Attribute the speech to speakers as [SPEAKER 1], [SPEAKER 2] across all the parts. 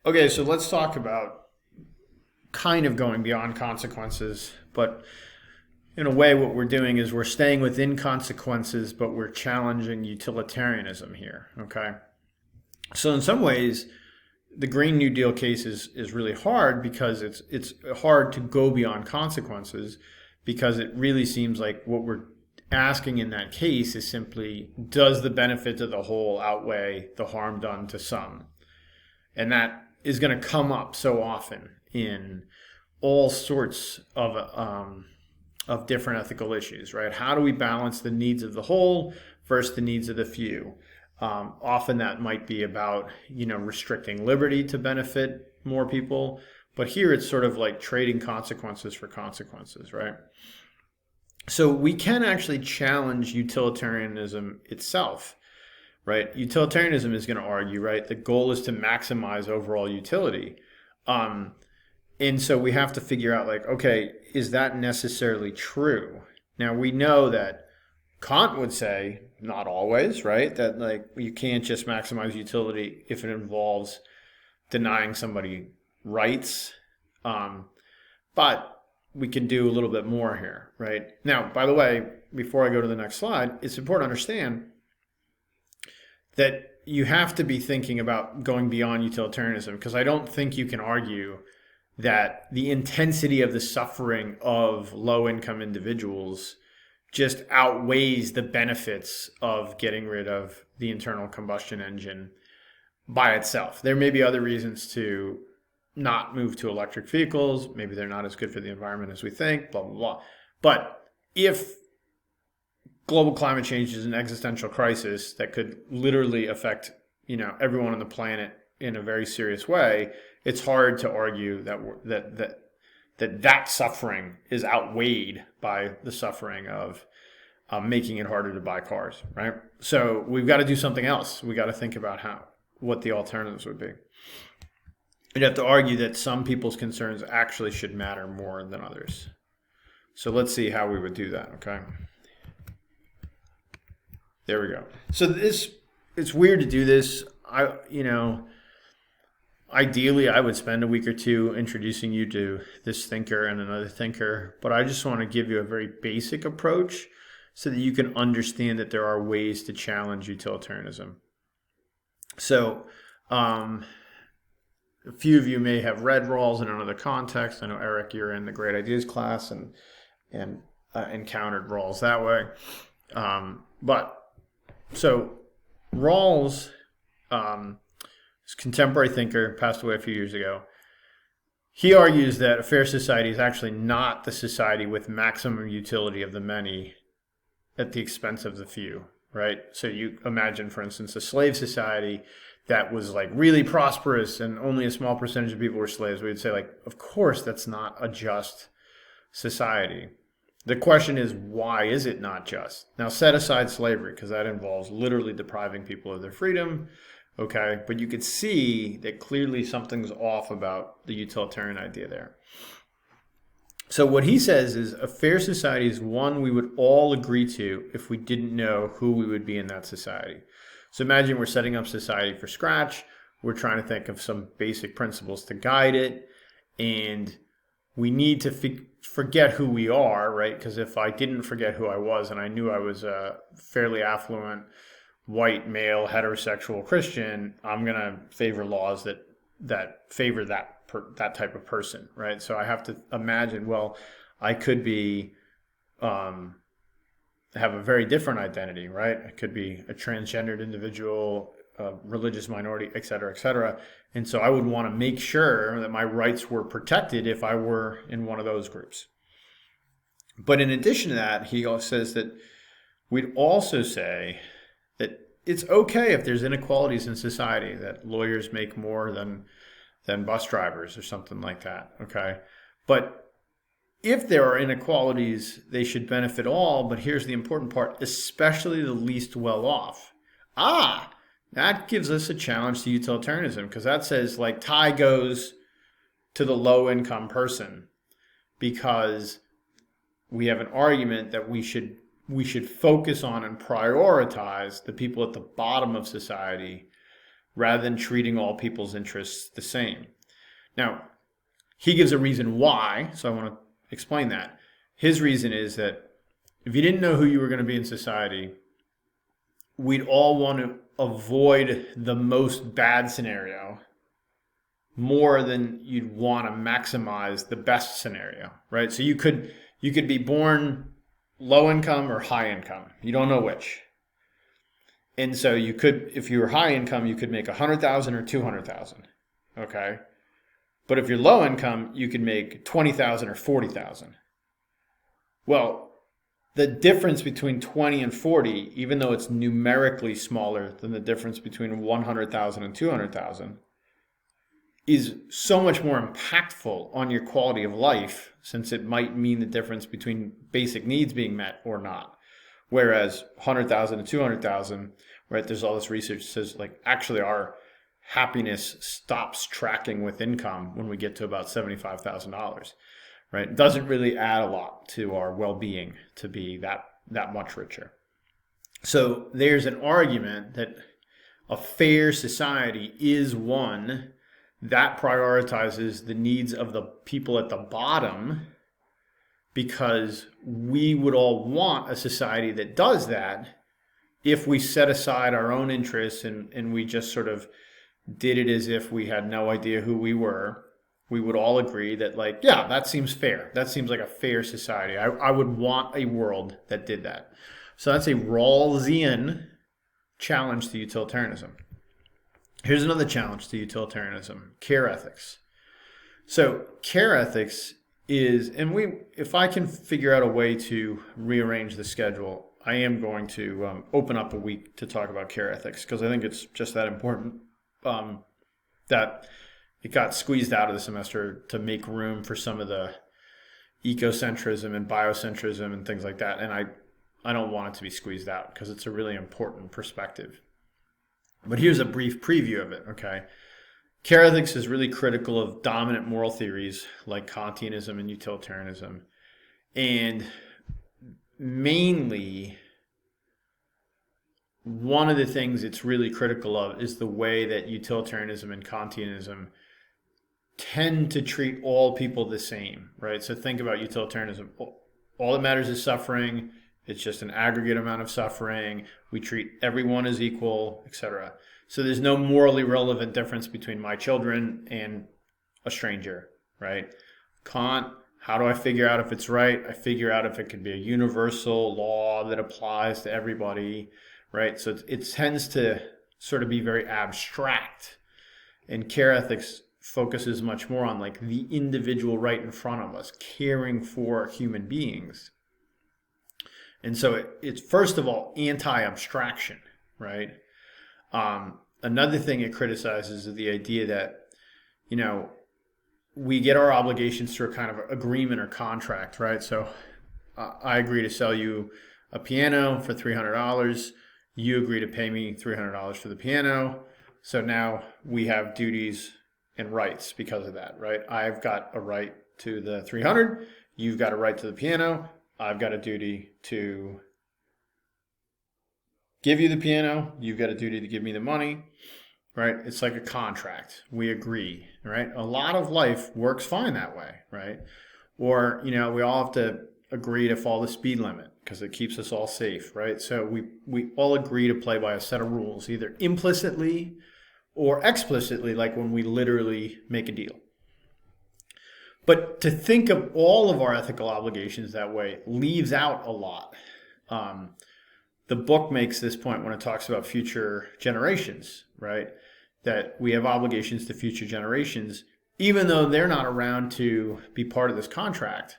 [SPEAKER 1] Okay, so let's talk about kind of going beyond consequences, but in a way, what we're doing is we're staying within consequences, but we're challenging utilitarianism here. Okay, so in some ways, the Green New Deal case is really hard because it's hard to go beyond consequences because it really seems like what we're asking in that case is simply, does the benefit to the whole outweigh the harm done to some? And that is going to come up so often in all sorts of different ethical issues, right? How do we balance the needs of the whole versus the needs of the few? Often that might be about, restricting liberty to benefit more people. But here it's sort of like trading consequences for consequences, right? So we can actually challenge utilitarianism itself, right? Utilitarianism is going to argue, right, the goal is to maximize overall utility. And so we have to figure out, like, okay, is that necessarily true? Now, we know that Kant would say, not always, right? That, like, you can't just maximize utility if it involves denying somebody rights. But we can do a little bit more here, right? Now, by the way, before I go to the next slide, it's important to understand that you have to be thinking about going beyond utilitarianism, because I don't think you can argue that the intensity of the suffering of low-income individuals just outweighs the benefits of getting rid of the internal combustion engine by itself. There may be other reasons to not move to electric vehicles. Maybe they're not as good for the environment as we think, blah, blah, blah. But if global climate change is an existential crisis that could literally affect, everyone on the planet in a very serious way, it's hard to argue that suffering is outweighed by the suffering of making it harder to buy cars, right? So we've got to do something else. We got to think about what the alternatives would be. You'd have to argue that some people's concerns actually should matter more than others. So let's see how we would do that, okay? There we go. So it's weird to do this. Ideally, I would spend a week or two introducing you to this thinker and another thinker, but I just want to give you a very basic approach so that you can understand that there are ways to challenge utilitarianism. So, a few of you may have read Rawls in another context. I know, Eric, you're in the Great Ideas class and encountered Rawls that way. So Rawls, contemporary thinker, passed away a few years ago. He argues that a fair society is actually not the society with maximum utility of the many at the expense of the few, right? So you imagine, for instance, a slave society that was like really prosperous and only a small percentage of people were slaves. We would say, like, of course that's not a just society. The question is, why is it not just? Now, set aside slavery, because that involves literally depriving people of their freedom, okay? But you could see that clearly something's off about the utilitarian idea there. So what he says is a fair society is one we would all agree to if we didn't know who we would be in that society. So imagine we're setting up society from scratch. We're trying to think of some basic principles to guide it. And we need to forget who we are, right? Because if I didn't forget who I was and I knew I was a fairly affluent, white, male, heterosexual Christian, I'm going to favor laws that favor that type of person, right? So I have to imagine, well, I could be... have a very different identity, right? It could be a transgendered individual, a religious minority, et cetera, et cetera. And so I would want to make sure that my rights were protected if I were in one of those groups. But in addition to that, he also says that we'd also say that it's okay if there's inequalities in society, that lawyers make more than bus drivers or something like that, okay? But if there are inequalities, they should benefit all, but here's the important part, especially the least well off. That gives us a challenge to utilitarianism, because that says, like, tie goes to the low income person, because we have an argument that we should focus on and prioritize the people at the bottom of society rather than treating all people's interests the same. Now, he gives a reason why, so I want to explain that. His reason is that if you didn't know who you were going to be in society, we'd all want to avoid the most bad scenario more than you'd want to maximize the best scenario, right? So you could be born low income or high income. You don't know which. And so you could, if you were high income, you could make 100,000 or 200,000. Okay. But if you're low income, you could make 20,000 or 40,000. Well, the difference between 20 and 40, even though it's numerically smaller than the difference between 100,000 and 200,000, is so much more impactful on your quality of life, since it might mean the difference between basic needs being met or not. Whereas 100,000 and 200,000, right, there's all this research that says, like, actually our happiness stops tracking with income when we get to about $75,000, right? It doesn't really add a lot to our well-being to be that much richer. So there's an argument that a fair society is one that prioritizes the needs of the people at the bottom, because we would all want a society that does that if we set aside our own interests and we just sort of did it as if we had no idea who we were. We would all agree that, like, yeah, that seems fair. That seems like a fair society. I would want a world that did that. So that's a Rawlsian challenge to utilitarianism. Here's another challenge to utilitarianism: care ethics. So care ethics is, and if I can figure out a way to rearrange the schedule, I am going to open up a week to talk about care ethics, because I think it's just that important, that it got squeezed out of the semester to make room for some of the ecocentrism and biocentrism and things like that. And I don't want it to be squeezed out, because it's a really important perspective. But here's a brief preview of it, okay? Care ethics is really critical of dominant moral theories like Kantianism and utilitarianism. And mainly, one of the things it's really critical of is the way that utilitarianism and Kantianism tend to treat all people the same, right? So think about utilitarianism. All that matters is suffering. It's just an aggregate amount of suffering. We treat everyone as equal, etc. So there's no morally relevant difference between my children and a stranger, right? Kant, how do I figure out if it's right? I figure out if it could be a universal law that applies to everybody, right? So it tends to sort of be very abstract. And care ethics focuses much more on, like, the individual right in front of us, caring for human beings. And so it's first of all anti-abstraction, right? Another thing it criticizes is the idea that, we get our obligations through a kind of agreement or contract, right? So I agree to sell you a piano for $300. You agree to pay me $300 for the piano. So now we have duties and rights because of that, right? I've got a right to the 300. You've got a right to the piano. I've got a duty to give you the piano. You've got a duty to give me the money, right? It's like a contract. We agree, right? A lot of life works fine that way, right? Or, we all have to agree to follow the speed limit because it keeps us all safe, right? So we all agree to play by a set of rules, either implicitly or explicitly, like when we literally make a deal. But to think of all of our ethical obligations that way leaves out a lot. The book makes this point when it talks about future generations, right? That we have obligations to future generations, even though they're not around to be part of this contract.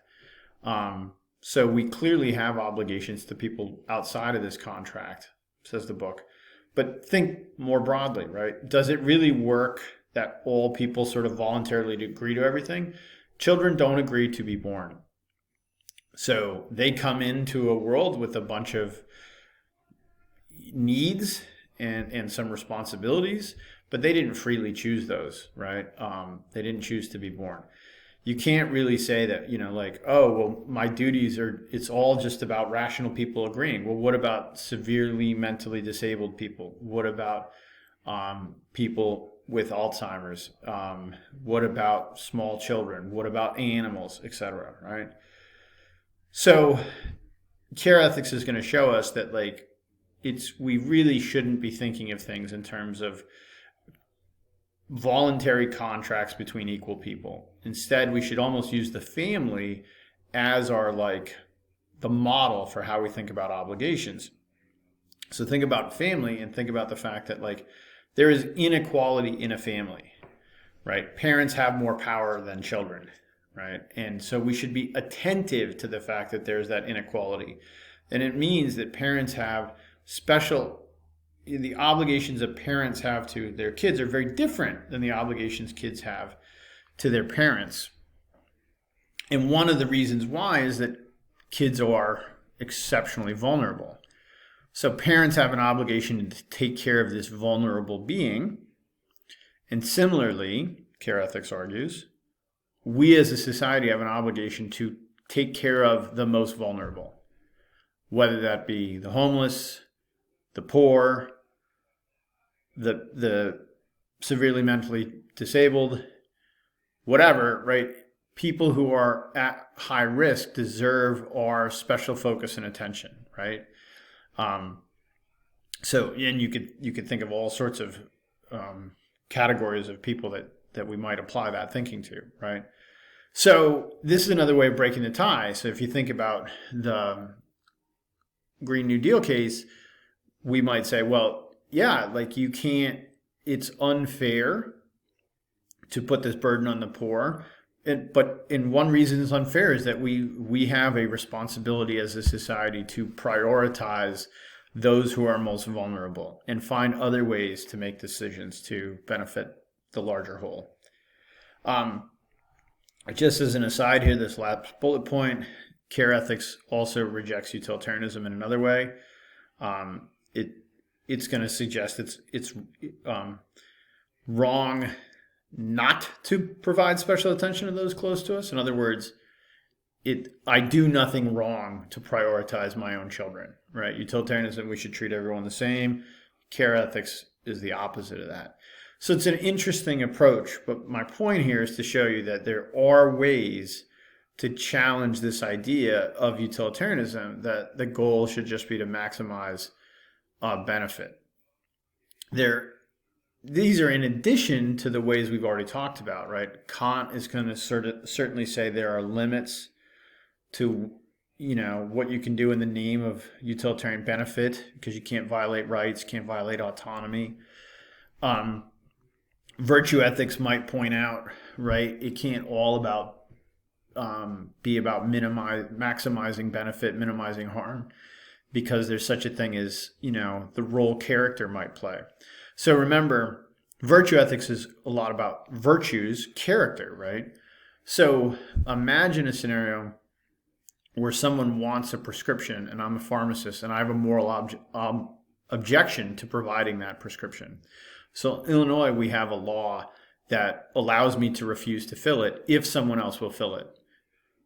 [SPEAKER 1] So we clearly have obligations to people outside of this contract, says the book. But think more broadly, right? Does it really work that all people sort of voluntarily agree to everything? Children don't agree to be born. So they come into a world with a bunch of needs and some responsibilities, but they didn't freely choose those, right? They didn't choose to be born. You can't really say that, oh, well, my duties it's all just about rational people agreeing. Well, what about severely mentally disabled people? What about people with Alzheimer's? What about small children? What about animals, etc.? Right? So care ethics is going to show us that like we really shouldn't be thinking of things in terms of voluntary contracts between equal people. Instead, we should almost use the family as our like the model for how we think about obligations. So think about family and think about the fact that like there is inequality in a family, right? Parents have more power than children, right? And so we should be attentive to the fact that there's that inequality. And it means that parents have the obligations that parents have to their kids are very different than the obligations kids have to their parents. And one of the reasons why is that kids are exceptionally vulnerable. So parents have an obligation to take care of this vulnerable being. And similarly, care ethics argues, we as a society have an obligation to take care of the most vulnerable, whether that be the homeless, the poor, the severely mentally disabled, whatever, right? People who are at high risk deserve our special focus and attention, right? So, and you could think of all sorts of categories of people that we might apply that thinking to, right? So this is another way of breaking the tie. So if you think about the Green New Deal case, we might say, well, yeah, like you can't, it's unfair to put this burden on the poor. But one reason it's unfair is that we have a responsibility as a society to prioritize those who are most vulnerable and find other ways to make decisions to benefit the larger whole. Just as an aside here, this last bullet point, care ethics also rejects utilitarianism in another way. It's going to suggest it's wrong not to provide special attention to those close to us. In other words, I do nothing wrong to prioritize my own children, right? Utilitarianism, we should treat everyone the same. Care ethics is the opposite of that. So it's an interesting approach, but my point here is to show you that there are ways to challenge this idea of utilitarianism, that the goal should just be to maximize benefit. These are in addition to the ways we've already talked about, right? Kant is going to certainly say there are limits to, what you can do in the name of utilitarian benefit, because you can't violate rights, can't violate autonomy. Virtue ethics might point out, right? It can't all be about maximizing benefit, minimizing harm, because there's such a thing as, the role character might play. So remember, virtue ethics is a lot about virtues, character, right? So imagine a scenario where someone wants a prescription and I'm a pharmacist and I have a moral objection to providing that prescription. So in Illinois, we have a law that allows me to refuse to fill it if someone else will fill it,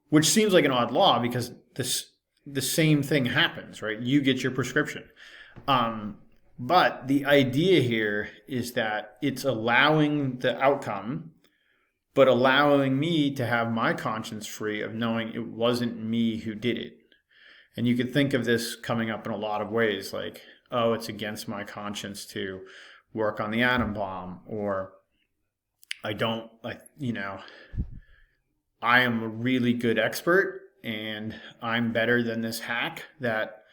[SPEAKER 1] which seems like an odd law because the same thing happens, right? You get your prescription. But the idea here is that it's allowing the outcome, but allowing me to have my conscience free of knowing it wasn't me who did it. And you could think of this coming up in a lot of ways, like, oh, it's against my conscience to work on the atom bomb, or I am a really good expert and I'm better than this hack that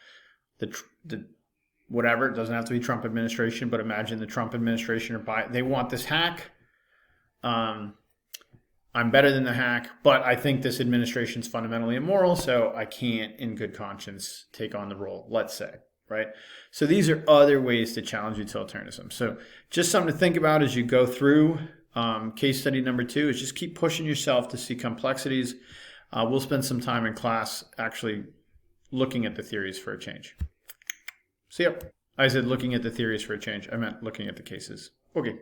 [SPEAKER 1] whatever, it doesn't have to be Trump administration, but imagine the Trump administration they want this hack. I'm better than the hack, but I think this administration is fundamentally immoral, so I can't in good conscience take on the role, let's say, right? So these are other ways to challenge utilitarianism. So just something to think about as you go through case study number 2 is just keep pushing yourself to see complexities. We'll spend some time in class actually looking at the theories for a change. See ya. I said looking at the theories for a change. I meant looking at the cases. Okay.